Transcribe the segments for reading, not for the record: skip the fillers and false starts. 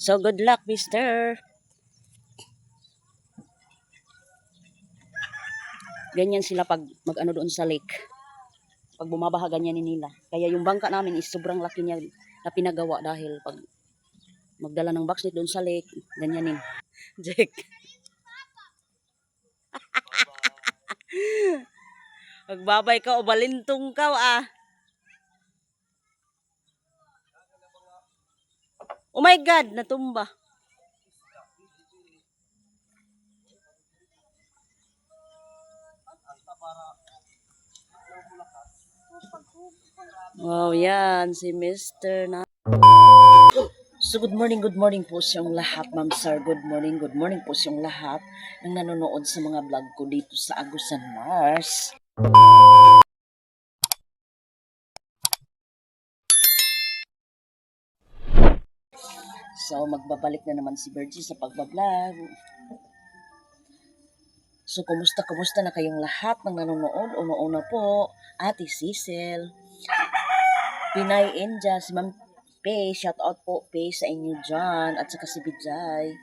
So good luck, mister. Ganyan sila pag mag-ano doon sa lake. Pag bumabaha, ganyan nila. Kaya yung bangka namin is sobrang laki niya na pinagawa dahil pag magdala ng backseat doon sa lake, ganyanin. Jack. Magbabay ka o balintong ka ah. Oh my God, natumba. Wow, yan si Mr. na. So good morning po sa yung lahat, ma'am sir. Good morning po sa yung lahat ng nanonood sa mga vlog ko dito sa Agusan Mars. So magbabalik na naman si Virgie sa pagbablog. So kumusta na kayong lahat ng nanonood? Una-una po, Ate Cecil, Pinay India, si Ma'am Pay, shout out po Pay sa inyo dyan, at saka si Bijay.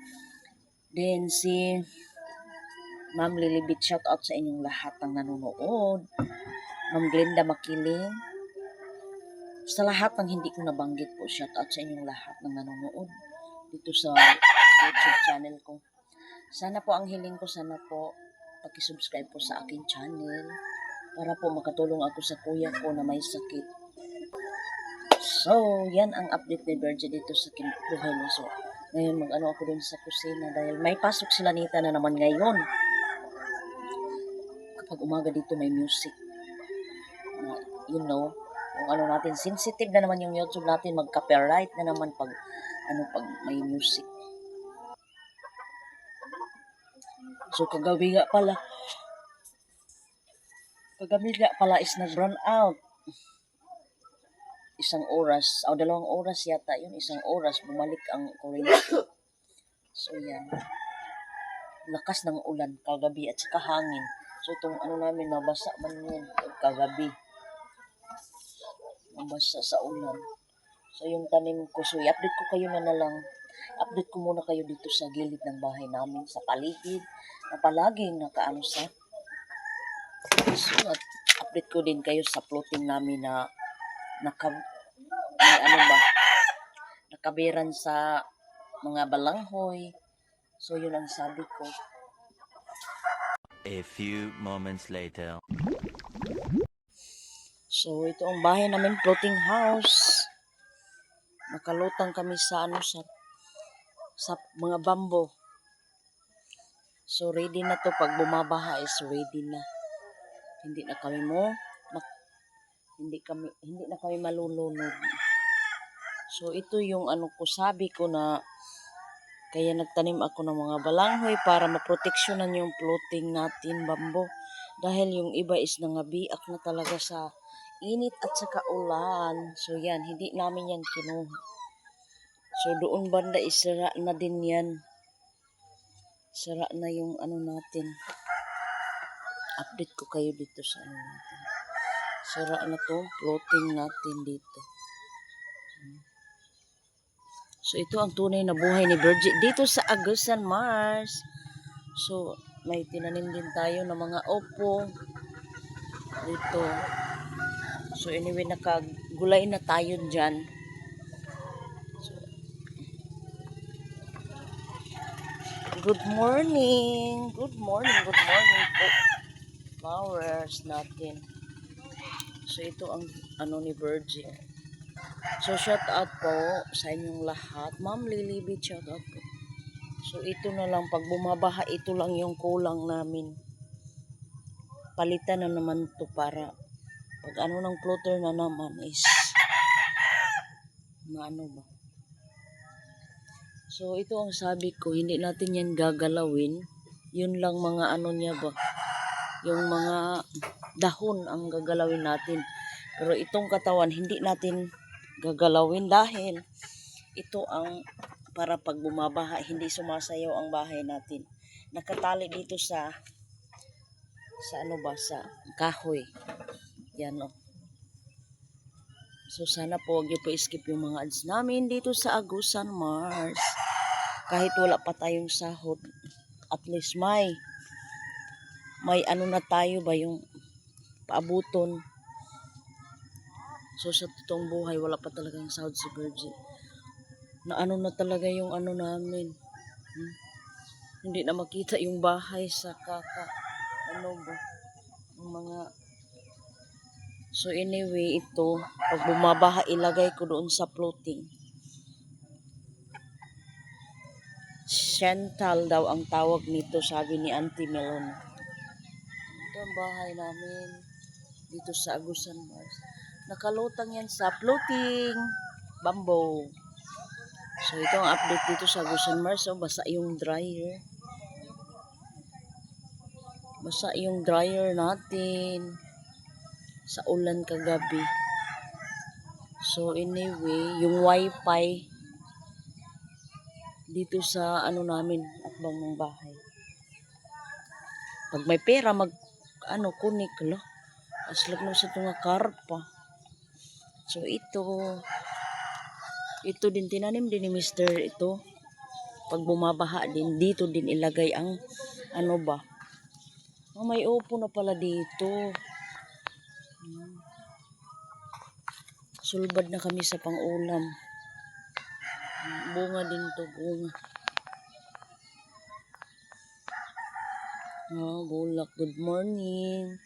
Then si Ma'am Lilibit, shout out sa inyong lahat ng nanonood. Ma'am Glenda Makiling, sa lahat ng hindi ko nabanggit po, shout out sa inyong lahat ng nanonood dito sa YouTube channel ko. Sana po ang hiling ko, sana po paki-subscribe po sa aking channel para po makatulong ako sa kuya ko na may sakit. So, yan ang update ni Virgie dito sa buhay niya. So, ngayon mag-ano ako dun sa kusina dahil may pasok sila Nita na naman ngayon. Kapag umaga dito may music. You know, yung ano natin, sensitive na naman yung YouTube natin, mag-copyright na naman pag may music. So, kagabi nga pala is nag-run out. Isang oras, o 2 oras yata yun, 1 oras, bumalik ang kuryente. So, yan. Lakas ng ulan kagabi at saka hangin. So, itong ano namin, nabasa man yun kagabi. Nabasa sa ulan. So, yung tanim ko, so, i-update ko kayo na lang. Update ko muna kayo dito sa gilid ng bahay namin, sa paligid, na palaging nakaano sa. So, at update ko din kayo sa floating namin na nakabiran sa mga balanghoy. So, yun ang sabi ko. A few moments later. So, ito ang bahay namin, floating house. Nakalutang kami sa sa mga bamboo. So, ready na to. Pag bumabaha is ready na. Hindi na kami malulunod. So, ito yung ko, sabi ko na kaya nagtanim ako ng mga balanghoy para maproteksyonan yung floating natin bamboo. Dahil yung iba is nangabiak na talaga sa init at saka ulan. So, yan. Hindi namin yan kinuha. So, doon banda isara na din yan. Sara na yung natin. Update ko kayo dito sa natin. Sara na to. Floating natin dito. So, ito ang tunay na buhay ni Virgie dito sa Agusan Mars. So, may tinanim din tayo ng mga opo dito. So, anyway, nakagulay na tayo dyan. So, good morning po. Flowers natin. So, ito ang ni Virgie. So, shout out po sa inyong lahat. Ma'am Lilibit, shout out po. So, ito na lang. Pag bumabaha, ito lang yung kulang namin. Palitan na naman to para pag ng floater na naman is maano ba. So, ito ang sabi ko. Hindi natin yan gagalawin. Yun lang mga niya ba. Yung mga dahon ang gagalawin natin. Pero itong katawan, hindi natin gagalawin dahil ito ang para pag bumabaha, hindi sumasayaw ang bahay natin. Nakatali dito sa sa kahoy. Yan o. So, sana po huwag niyo po skip yung mga ads namin dito sa Agusan Mars. kahit wala pa tayong sahod, at least may ano na tayo ba yung paabuton. So sa totoong buhay, wala pa talagang sahod si Virgie. Na ano na talaga yung ano namin. Hindi na makita yung bahay sa ano ba, yung mga. So anyway, ito, pag bumabaha, ilagay ko doon sa floating. Chantal daw ang tawag nito, sabi ni Auntie Melon. Ito ang bahay namin dito sa Agusan Mars. Nakalutang yan sa floating bamboo. So ito ang update dito sa Agusan Mars. So, basa yung dryer. Basa yung dryer natin sa ulan kagabi. So anyway, yung wifi dito sa ano namin, akbang ng bahay. Pag may pera, kunik lo. Aslag na sa tunga karpa. So ito din tinanim din ni Mr. ito. Pag bumabaha din, dito din ilagay ang ano ba. May upo na pala dito. Sulbad na kami sa pang-ulam. Bunga din to, bunga. Bulak. Good morning.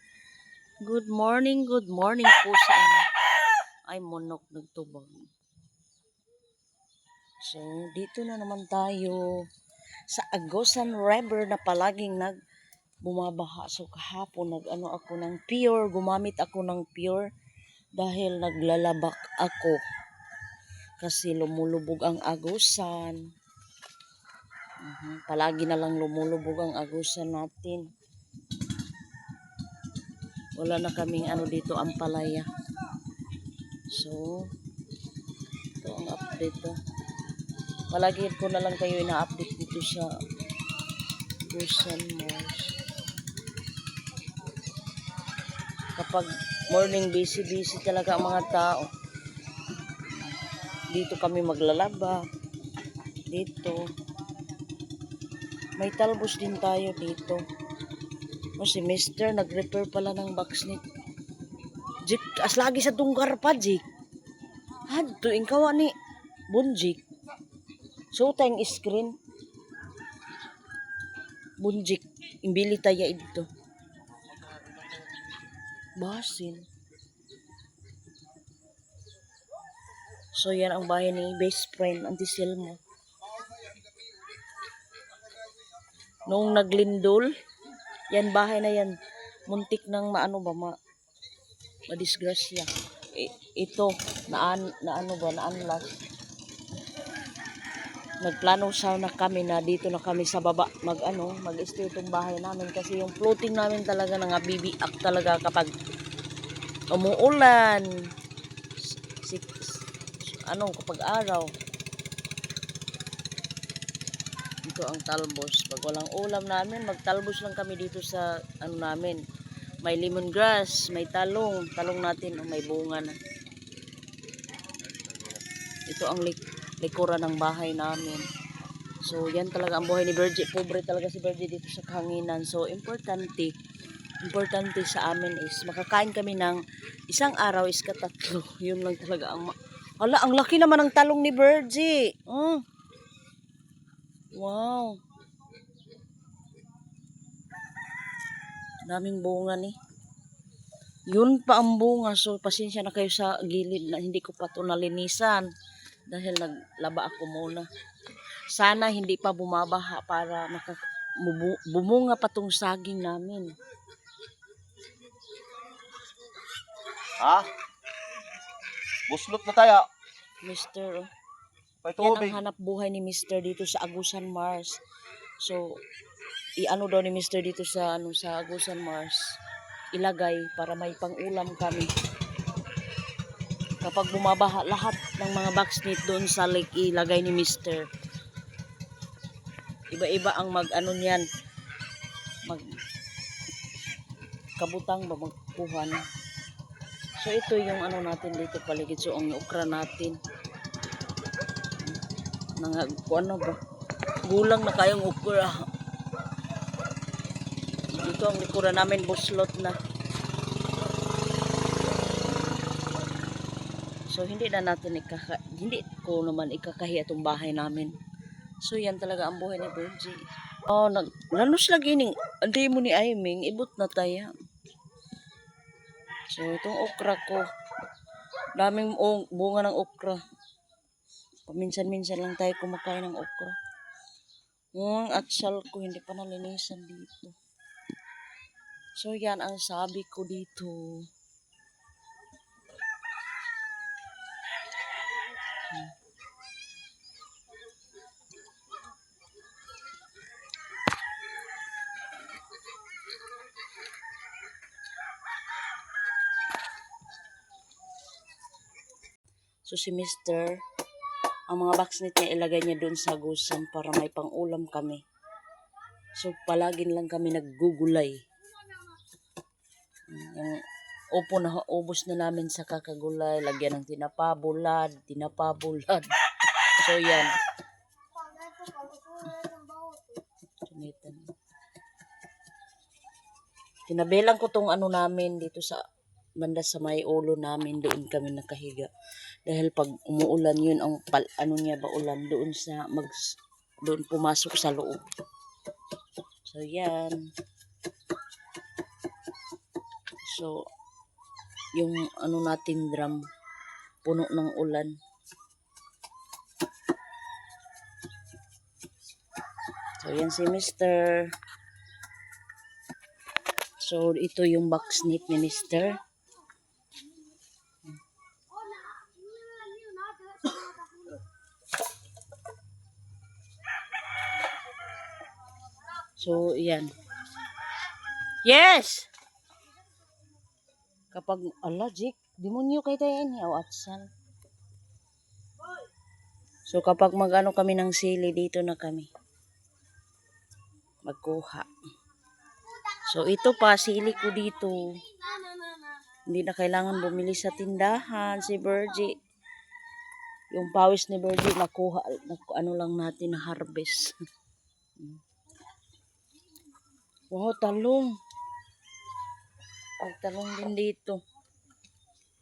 Good morning po sa inyo. Ay, monok nagtubag. So, dito na naman tayo sa Agusan River na palaging bumabaha. So, kahapon gumamit ako ng pure dahil naglalabak ako. Kasi lumulubog ang Agusan. Palagi na lang lumulubog ang Agusan natin. Wala na kaming dito, ampalaya. So, ito ang update to. Palagi ko na lang kayo ina-update dito sa Agusan Mars. Kapag morning busy talaga ang mga tao. Dito kami maglalaba. Dito. May talbos din tayo dito. Si Mr. nag-repair pala ng box ni Jik. As lagi sa tunggar pa, Jik. Hadto, ingkawa ni Bunjik. So, tayong screen. Bunjik. Imbili tayo ito. Basin. So, yan ang bahay ni best friend, Auntie Selma. Noong naglindol, yan bahay na yan. Muntik ng madisgrasya. Ito, naanlas. Nagplano na kami na dito na kami sa baba mag-stay itong bahay namin kasi yung floating namin talaga nangabibiak talaga kapag umuulan. Kapag araw. Ito ang talbos. Pag walang ulam namin, magtalbos lang kami dito sa namin. May lemongrass, may talong natin, may bunga na. Ito ang likuran ng bahay namin. So, yan talaga ang buhay ni Virgie. Pobre talaga si Virgie dito sa kahanginan. So, importante sa amin is makakain kami ng isang araw is katatlo. Yun lang talaga ang ang laki naman ng talong ni Virgie. Wow. Daming bunga ni. Yun pa ang bunga. So, pasensya na kayo sa gilid na hindi ko pa ito nalinisan. Dahil naglaba ako muna. Sana hindi pa bumabaha para bumunga pa tong saging namin. Buslot na tayo. Mr. Yan ang hanap buhay ni Mr. dito sa Agusan Mars. So, daw ni Mr. dito sa Agusan Mars. Ilagay para may pang-ulam kami. Kapag bumabaha, lahat ng mga boxmeat doon sa lake ilagay ni Mr. Iba-iba ang niyan. Kabutang ba magkuhan. So ito yung natin dito paligid. So ang okra natin. Gulang na kayong okra. Dito ang likuran namin buslot na. So hindi na natin hindi ko naman ikakahiya itong bahay namin. So yan talaga ang buhay ni Virgie. Oh, lanos lagi ning andi mo ni Aiming ibot na taya. So itong okra ko. Daming bunga ng okra. Paminsan-minsan lang tayo kumakain ng okra. Ang atsal ko hindi pa nalinisan dito. So yan ang sabi ko dito. So si Mr. ang mga backsnit niya ilagay niya doon sa gusan para may pang-ulam kami. So palagi lang kami naggugulay. Yung upo na ubos na namin sa kakagulay, lagyan ng tinapabulad. So yan. Tinabelang ko tong ano namin dito sa banda sa may ulo namin, doon kami nakahiga. Dahil pag umuulan yun, ang ulan, doon pumasok sa loob. So, yan. So, yung natin drum, puno ng ulan. So, yan si Mr. So, ito yung backsnip ni Mr. So, yan. Yes! Kapag, Jik, demonyo kay tayo yan. Atsan. So, kapag mag-ano kami ng sili, dito na kami magkuha. So, ito pa, sili ko dito. Hindi na kailangan bumili sa tindahan. Si Virgie, yung pawis ni Virgie, nakuha, lang natin na harvest. Wow, talong. Ay, talong din dito.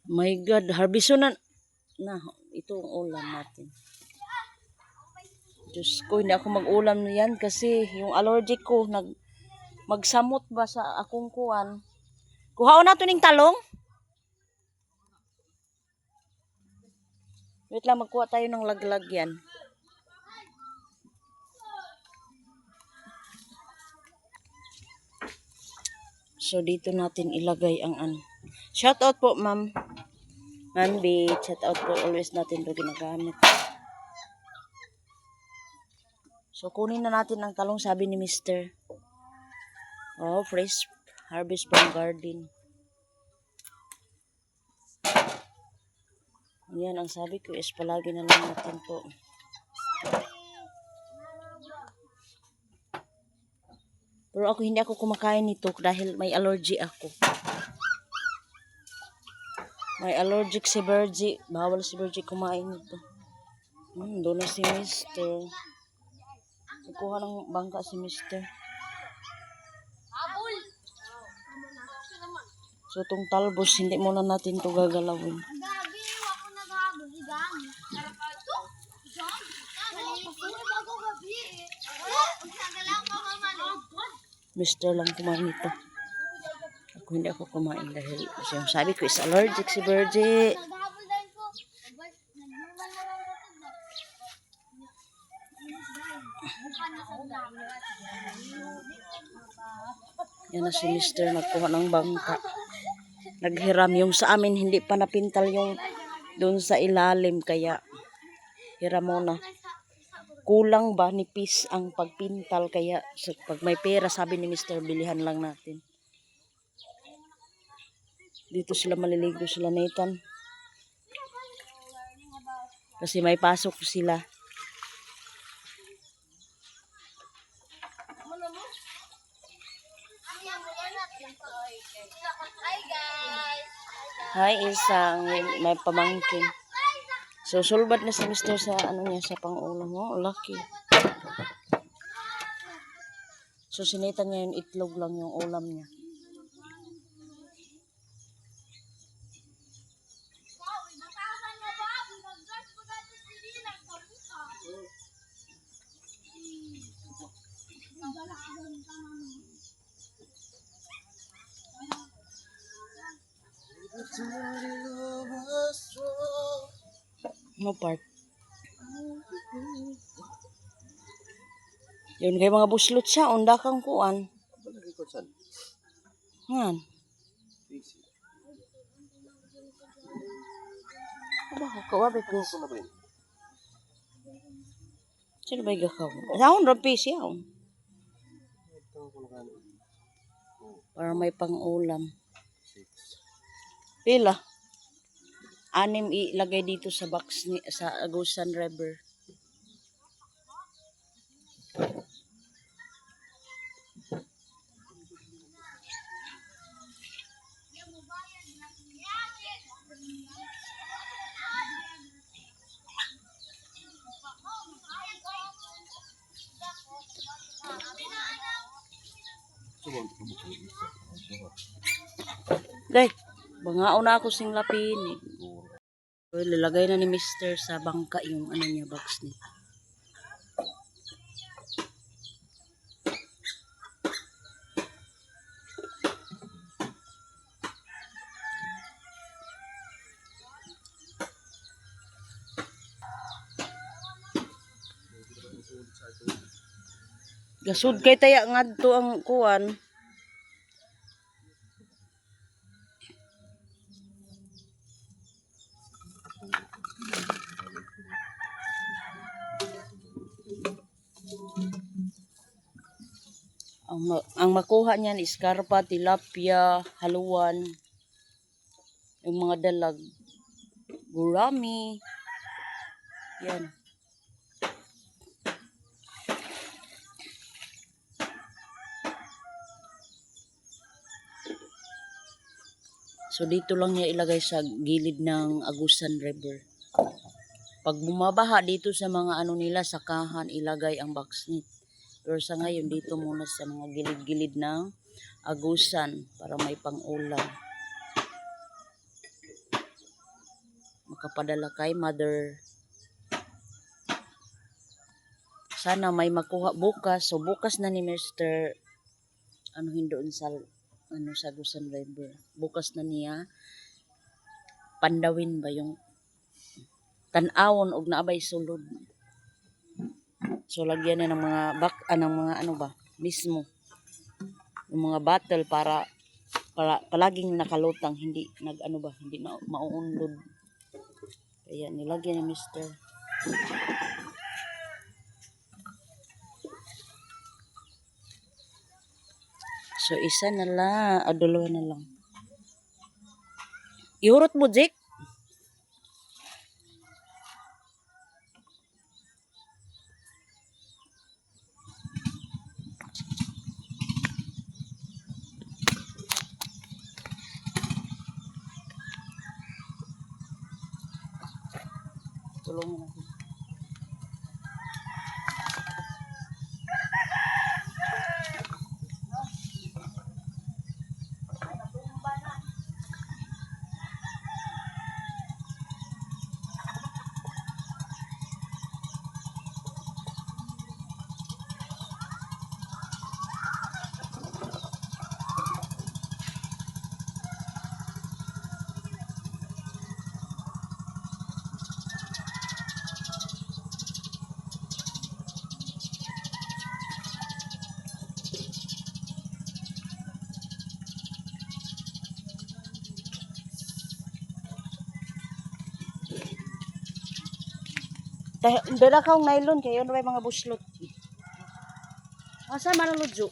My God, harvest na. Ito ang ulam natin. Diyos ko, hindi ako mag-ulam niyan kasi yung allergic ko, magsamot ba sa akong kuwan. Kuhaon na ito ng talong. Wait lang, magkuha tayo ng laglag yan. So, dito natin ilagay ang ano. Shout out po, ma'am. Ma'am B, shout out po. Always natin ito ginagamit. So, kunin na natin ang talong, sabi ni Mr. Oh, fresh harvest from garden. Yan, ang sabi ko is palagi na lang natin po. Pero hindi ako kumakain nito dahil may allergy ako. May allergic si Virgie. Bawal si Virgie kumain nito. Doon na si Mr. Kukuha ng bangka si Mr. So, itong talbos, hindi muna natin ito gagalawin. Mr. lang kumain nito. Hindi ako kumain dahil sabi ko is allergic si Virgie. Yan na si Mr. nagkuha ng bangka. Naghiram yung sa amin, hindi pa napintal yung doon sa ilalim, kaya hiram muna. Kulang ba nipis ang pagpintal, kaya pag may pera, sabi ni Mr. bilihan lang natin. Dito sila maliligo sila Nathan. Kasi may pasok sila. Hi, isang may pamangkin. So, sulbad na si Mr. sa ano niya, sa pang-ulam mo. Lucky. So, sinitan niya yung itlog lang yung ulam niya. Ano part? Yun kay mga buslot siya, unda kang kuan. Balagay ko saan? Yan. Easy. Aba, kawabi ko. Ano na ba yun? Sino ba yung gakaw? Saan rapi siya? Ito ko na kano. Para may pang-ulam. 6. Pila? 6 ilagay dito sa box ni sa Agusan River. Subon ko mo ko isa. Day, bangaon na ako sing lapin. So, lalagay na ni Mr. sa bangka yung ano niya box niya. Gasud kay taya ngadto ang kuan. Ang makuha niyan is karpa, tilapia, haluan, yung mga dalag, gurami. Yan. So dito lang niya ilagay sa gilid ng Agusan River. Pag bumabaha dito sa mga ano nila, sakahan, ilagay ang box net. Pero sa ngayon, dito muna sa mga gilid-gilid ng Agusan para may pang-ulam. Makapadala kay Mother. Sana may makuha bukas. So bukas na ni Mr. Hindoon sa sa Agusan River. Bukas na niya pandawin ba yung tan-awon og naabay sulod. So lagyan na ng mga ng mga ano ba mismo yung mga bottle para palaging nakalutang, hindi nag-ano ba, hindi na mauunlod. Kaya nilagyan ni Mr. So isa na lang, dalawa na lang. Ihurot mo, Jake. Tulungan natin. Dala kang nylon kayo na may mga buslot. Asa man ang ludyo?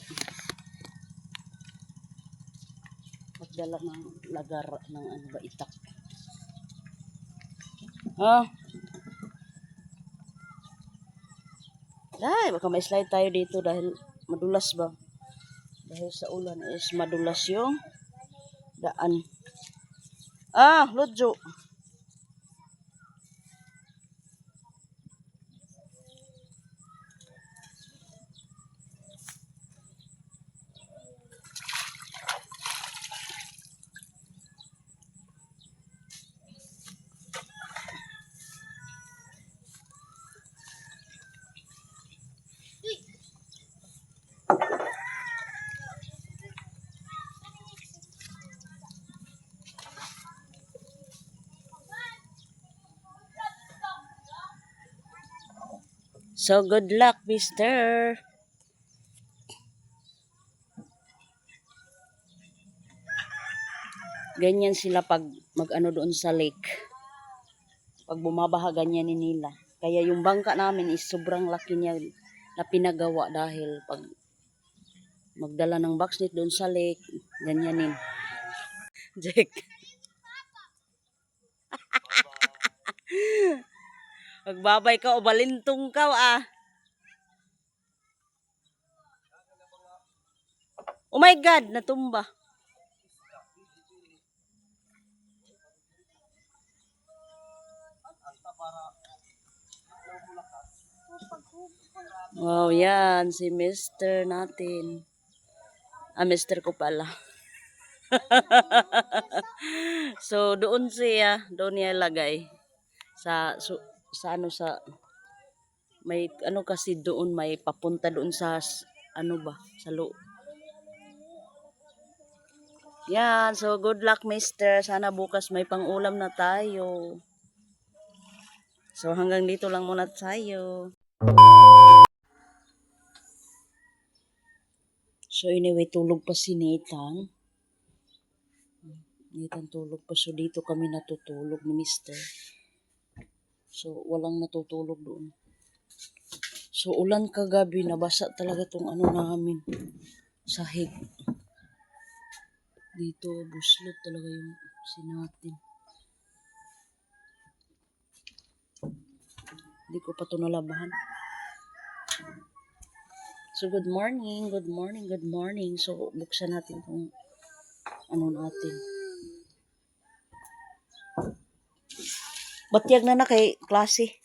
Magdala ng lagar ng ano ba itak. Dai, baka may slide tayo dito dahil madulas ba? Dahil sa ulan is madulas yung daan. Ludyo. So, good luck, mister. Ganyan sila pag mag-ano doon sa lake. Pag bumabaha, ganyan nila. Kaya yung bangka namin is sobrang laki niya na pinagawa dahil pag magdala ng boxnet doon sa lake, ganyanin. Jack. Magbabay ka o balintong ka ah. Oh my God, natumba. Wow, yan si Mr. natin. Ah, Mr. ko pala. So, doon niya lagay. Sa ano sa, may ano kasi doon, may papunta doon sa, ano ba, sa Yan, so good luck mister. Sana bukas may pang-ulam na tayo. So hanggang dito lang muna tayo. So anyway, tulog pa si Nathan. Nathan tulog pa. So dito kami natutulog ni mister. So walang natutulog doon. So ulan kagabi, nabasa talaga tong ano namin. Sahig. Dito, buslot talaga yung sinatin. Hindi ko pa ito nalabahan. So, good morning, good morning, good morning. So, buksan natin itong ano natin. Batyag na kay klase.